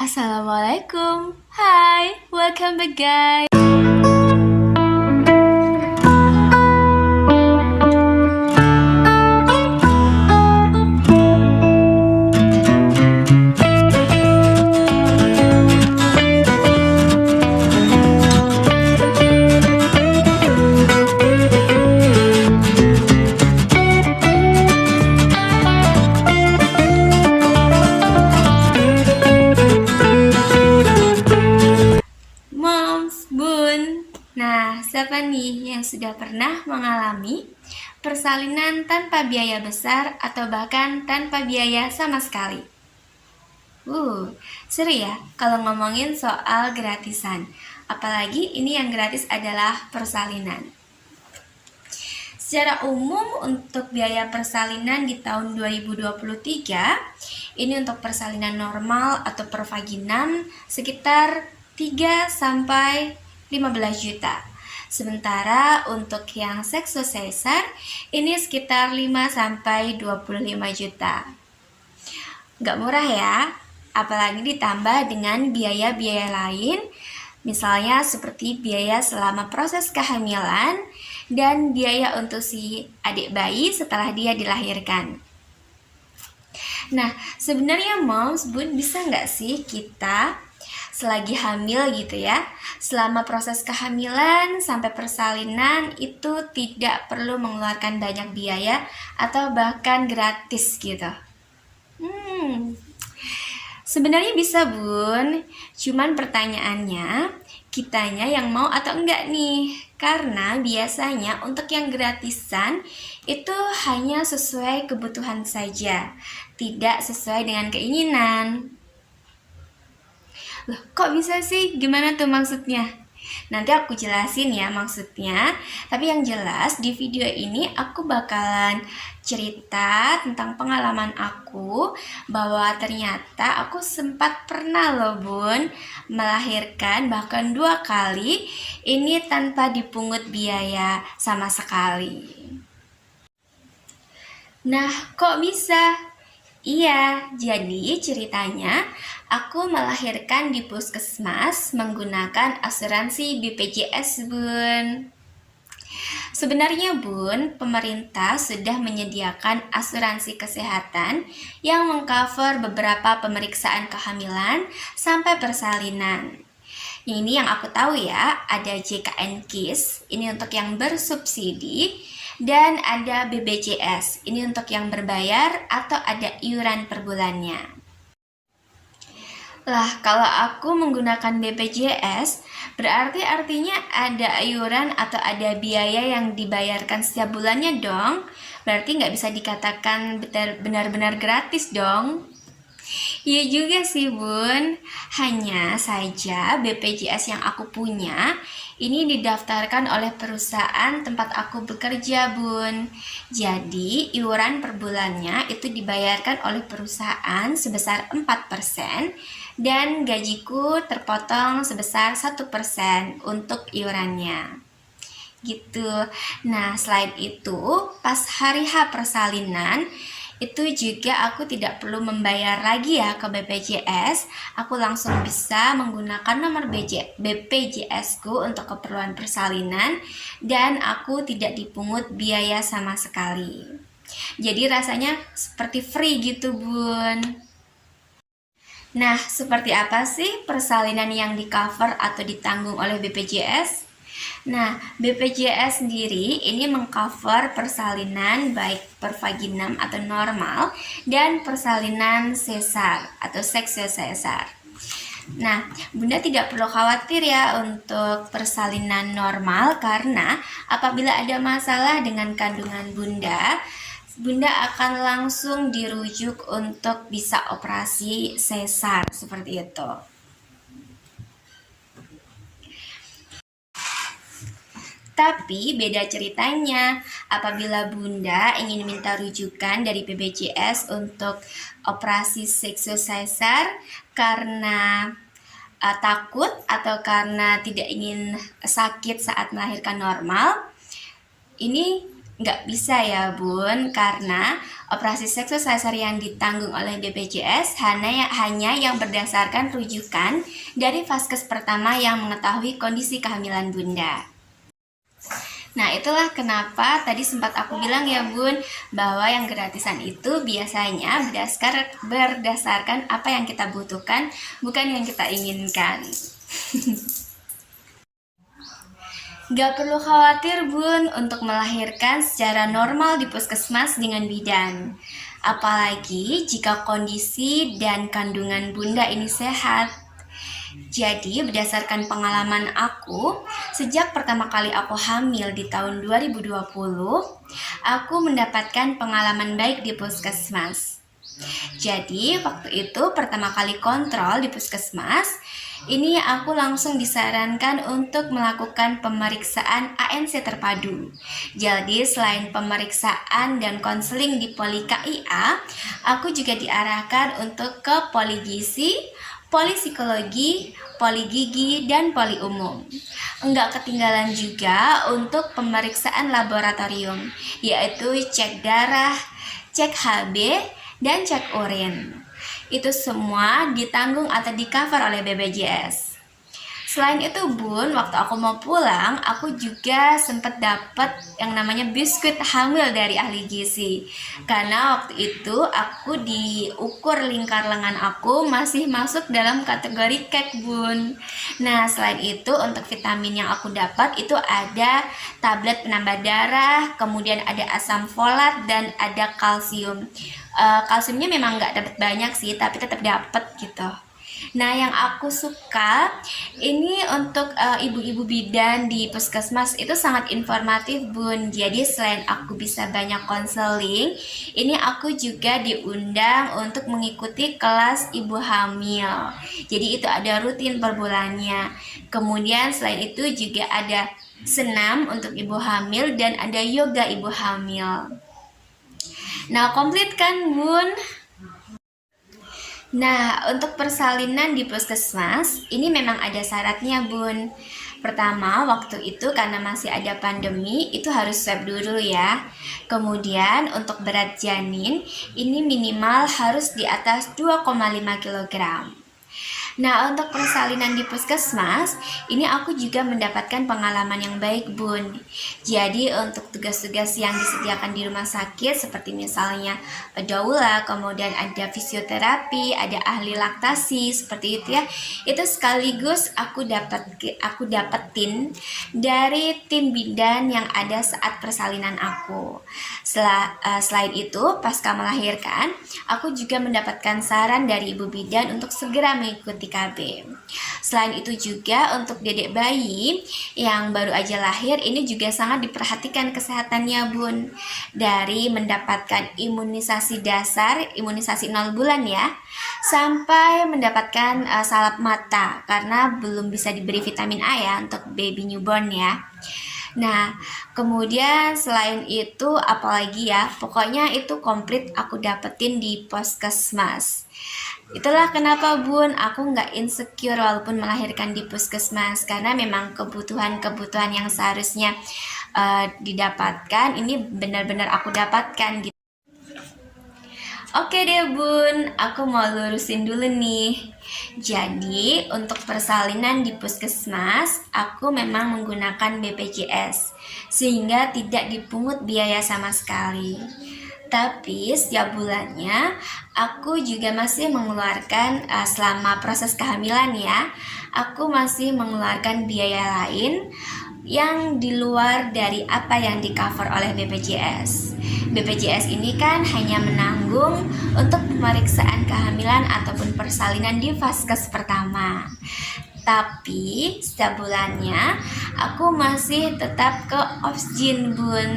Assalamualaikum. Hai, welcome back guys. Moms, Bun. Nah, siapa nih yang sudah pernah mengalami persalinan tanpa biaya besar atau bahkan tanpa biaya sama sekali? Seru ya kalau ngomongin soal gratisan. Apalagi ini yang gratis adalah persalinan. Secara umum untuk biaya persalinan di tahun 2023, ini untuk persalinan normal atau per vaginam sekitar 3 sampai 15 juta. Sementara untuk yang seksosesar ini sekitar 5 sampai 25 juta. Nggak murah ya, apalagi ditambah dengan biaya-biaya lain, misalnya seperti biaya selama proses kehamilan dan biaya untuk si adik bayi setelah dia dilahirkan. Nah, sebenarnya moms, bun, bisa nggak sih kita selagi hamil gitu ya, selama proses kehamilan sampai persalinan itu tidak perlu mengeluarkan banyak biaya atau bahkan gratis gitu? Sebenarnya bisa bun, cuman pertanyaannya kitanya yang mau atau enggak nih. Karena biasanya untuk yang gratisan itu hanya sesuai kebutuhan saja, tidak sesuai dengan keinginan. Loh, kok bisa sih? Gimana tuh maksudnya? Nanti aku jelasin ya maksudnya. Tapi yang jelas di video ini aku bakalan cerita tentang pengalaman aku bahwa ternyata aku sempat pernah loh bun melahirkan bahkan 2 kali ini tanpa dipungut biaya sama sekali. Nah, kok bisa? Iya, jadi ceritanya aku melahirkan di puskesmas menggunakan asuransi BPJS, Bun. Sebenarnya, Bun, pemerintah sudah menyediakan asuransi kesehatan yang mengcover beberapa pemeriksaan kehamilan sampai persalinan. Ini yang aku tahu ya, ada JKN KIS, ini untuk yang bersubsidi, dan ada BPJS, ini untuk yang berbayar atau ada iuran per bulannya. Lah, kalau aku menggunakan BPJS, berarti artinya ada iuran atau ada biaya yang dibayarkan setiap bulannya dong. Berarti nggak bisa dikatakan benar-benar gratis dong. Iya juga sih bun, hanya saja BPJS yang aku punya ini didaftarkan oleh perusahaan tempat aku bekerja bun. Jadi iuran per bulannya itu dibayarkan oleh perusahaan sebesar 4% dan gajiku terpotong sebesar 1% untuk iurannya. Gitu. Nah, selain itu, pas hari H persalinan itu juga aku tidak perlu membayar lagi ya ke BPJS. Aku langsung bisa menggunakan nomor BPJS ku untuk keperluan persalinan dan aku tidak dipungut biaya sama sekali. Jadi rasanya seperti free gitu bun. Nah, seperti apa sih persalinan yang di cover atau ditanggung oleh BPJS? Nah, BPJS sendiri ini mengcover persalinan baik per vaginam atau normal dan persalinan sesar atau seksosesar. Nah, Bunda tidak perlu khawatir ya untuk persalinan normal karena apabila ada masalah dengan kandungan Bunda, Bunda akan langsung dirujuk untuk bisa operasi sesar seperti itu. Tapi beda ceritanya apabila Bunda ingin minta rujukan dari BPJS untuk operasi seksosesar karena takut atau karena tidak ingin sakit saat melahirkan normal. Ini nggak bisa ya Bun, karena operasi seksus sesar yang ditanggung oleh BPJS hanya yang berdasarkan rujukan dari vaskes pertama yang mengetahui kondisi kehamilan Bunda. Nah, itulah kenapa tadi sempat aku bilang ya Bun, bahwa yang gratisan itu biasanya berdasarkan apa yang kita butuhkan, bukan yang kita inginkan. Gak perlu khawatir Bun untuk melahirkan secara normal di puskesmas dengan bidan. Apalagi jika kondisi dan kandungan Bunda ini sehat. Jadi berdasarkan pengalaman aku, sejak pertama kali aku hamil di tahun 2020, aku mendapatkan pengalaman baik di puskesmas. Jadi waktu itu pertama kali kontrol di puskesmas, ini aku langsung disarankan untuk melakukan pemeriksaan ANC terpadu. Jadi selain pemeriksaan dan konseling di Poli KIA, aku juga diarahkan untuk ke poli gizi, poli psikologi, poli gigi, dan poli umum. Enggak ketinggalan juga untuk pemeriksaan laboratorium, yaitu cek darah, cek HB, dan cek urin. Itu semua ditanggung atau di-cover oleh BPJS. Selain itu Bun, waktu aku mau pulang, aku juga sempat dapat yang namanya biskuit hamil dari ahli gizi. Karena waktu itu aku diukur lingkar lengan aku masih masuk dalam kategori cake Bun. Nah, selain itu untuk vitamin yang aku dapat itu ada tablet penambah darah, kemudian ada asam folat dan ada kalsium. Kalsiumnya memang nggak dapat banyak sih, tapi tetap dapat gitu. Nah, yang aku suka ini untuk ibu-ibu bidan di puskesmas itu sangat informatif Bun. Jadi selain aku bisa banyak konseling, ini aku juga diundang untuk mengikuti kelas ibu hamil. Jadi itu ada rutin per bulannya. Kemudian selain itu juga ada senam untuk ibu hamil dan ada yoga ibu hamil. Nah, komplit kan Bun? Nah, untuk persalinan di puskesmas, ini memang ada syaratnya Bun. Pertama, waktu itu karena masih ada pandemi, itu harus swab dulu ya. Kemudian, untuk berat janin, ini minimal harus di atas 2,5 kg. Nah, untuk persalinan di puskesmas, ini aku juga mendapatkan pengalaman yang baik Bun. Jadi untuk tugas-tugas yang disediakan di rumah sakit seperti misalnya doula, kemudian ada fisioterapi, ada ahli laktasi seperti itu ya. Itu sekaligus aku dapetin dari tim bidan yang ada saat persalinan aku. Selain itu, pasca melahirkan, aku juga mendapatkan saran dari ibu bidan untuk segera mengikuti KB. Selain itu juga untuk dedek bayi yang baru aja lahir ini juga sangat diperhatikan kesehatannya Bun. Dari mendapatkan imunisasi dasar, imunisasi 0 bulan ya, sampai mendapatkan salep mata karena belum bisa diberi vitamin A ya untuk baby newborn ya. Nah, kemudian selain itu apalagi ya, pokoknya itu komplit aku dapetin di puskesmas. Itulah kenapa Bun, aku nggak insecure walaupun melahirkan di puskesmas, karena memang kebutuhan-kebutuhan yang seharusnya didapatkan ini benar-benar aku dapatkan gitu. Oke deh Bun, aku mau lurusin dulu nih. Jadi untuk persalinan di puskesmas, aku memang menggunakan BPJS sehingga tidak dipungut biaya sama sekali. Tapi setiap bulannya aku juga masih mengeluarkan selama proses kehamilan ya, aku masih mengeluarkan biaya lain yang di luar dari apa yang di cover oleh BPJS. BPJS ini kan hanya menanggung untuk pemeriksaan kehamilan ataupun persalinan di vaskes pertama. Tapi setiap bulannya aku masih tetap ke Obsgyn Bun,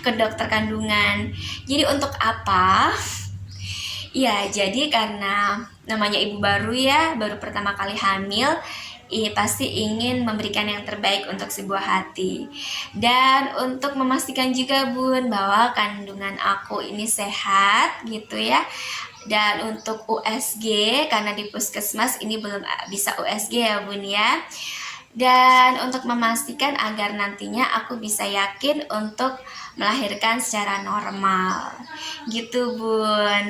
ke dokter kandungan. Jadi untuk apa? Ya, jadi karena namanya ibu baru ya, baru pertama kali hamil, pasti ingin memberikan yang terbaik untuk sebuah hati. Dan untuk memastikan juga Bun bahwa kandungan aku ini sehat gitu ya. Dan untuk USG, karena di puskesmas ini belum bisa USG ya Bun ya. Dan untuk memastikan agar nantinya aku bisa yakin untuk melahirkan secara normal. Gitu, Bun.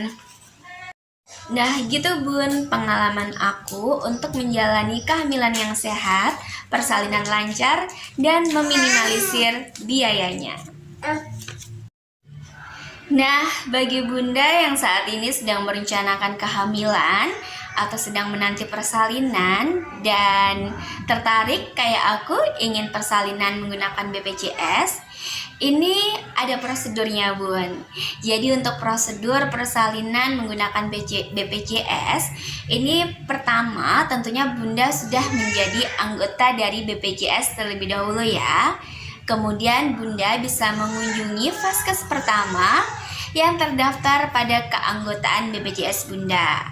Nah, gitu Bun, pengalaman aku untuk menjalani kehamilan yang sehat, persalinan lancar, dan meminimalisir biayanya. Nah, bagi bunda yang saat ini sedang merencanakan kehamilan atau sedang menanti persalinan dan tertarik kayak aku ingin persalinan menggunakan BPJS, ini ada prosedurnya, Bun. Jadi untuk prosedur persalinan menggunakan BPJS, ini pertama tentunya bunda sudah menjadi anggota dari BPJS terlebih dahulu ya. Kemudian bunda bisa mengunjungi vaskes pertama yang terdaftar pada keanggotaan BPJS bunda.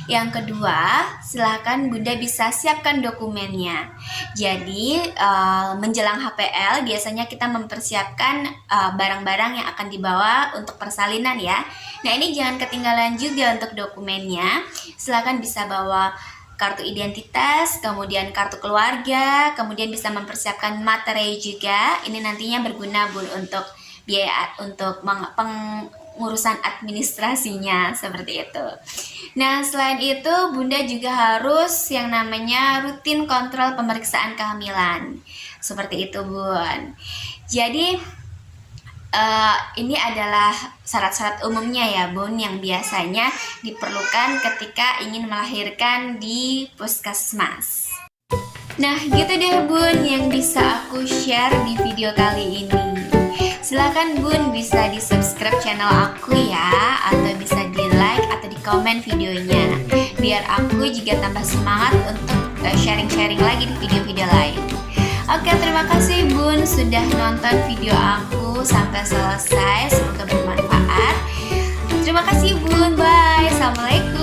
Yang kedua, silakan bunda bisa siapkan dokumennya. Jadi menjelang HPL biasanya kita mempersiapkan barang-barang yang akan dibawa untuk persalinan ya. Nah, ini jangan ketinggalan juga untuk dokumennya. Silakan bisa bawa kartu identitas, kemudian kartu keluarga, kemudian bisa mempersiapkan materai juga. Ini nantinya berguna Bun untuk biaya untuk pengurusan administrasinya seperti itu. Nah, selain itu bunda juga harus yang namanya rutin kontrol pemeriksaan kehamilan. Seperti itu, Bun. Jadi ini adalah syarat-syarat umumnya ya Bun yang biasanya diperlukan ketika ingin melahirkan di puskesmas. Nah gitu deh Bun yang bisa aku share di video kali ini. Silakan Bun bisa di subscribe channel aku ya, atau bisa di like atau di komen videonya, biar aku juga tambah semangat untuk sharing-sharing lagi di video-video lain. Oke, terima kasih Bun sudah nonton video aku sampai selesai. Semoga bermanfaat. Terima kasih Bun. Bye. Assalamualaikum.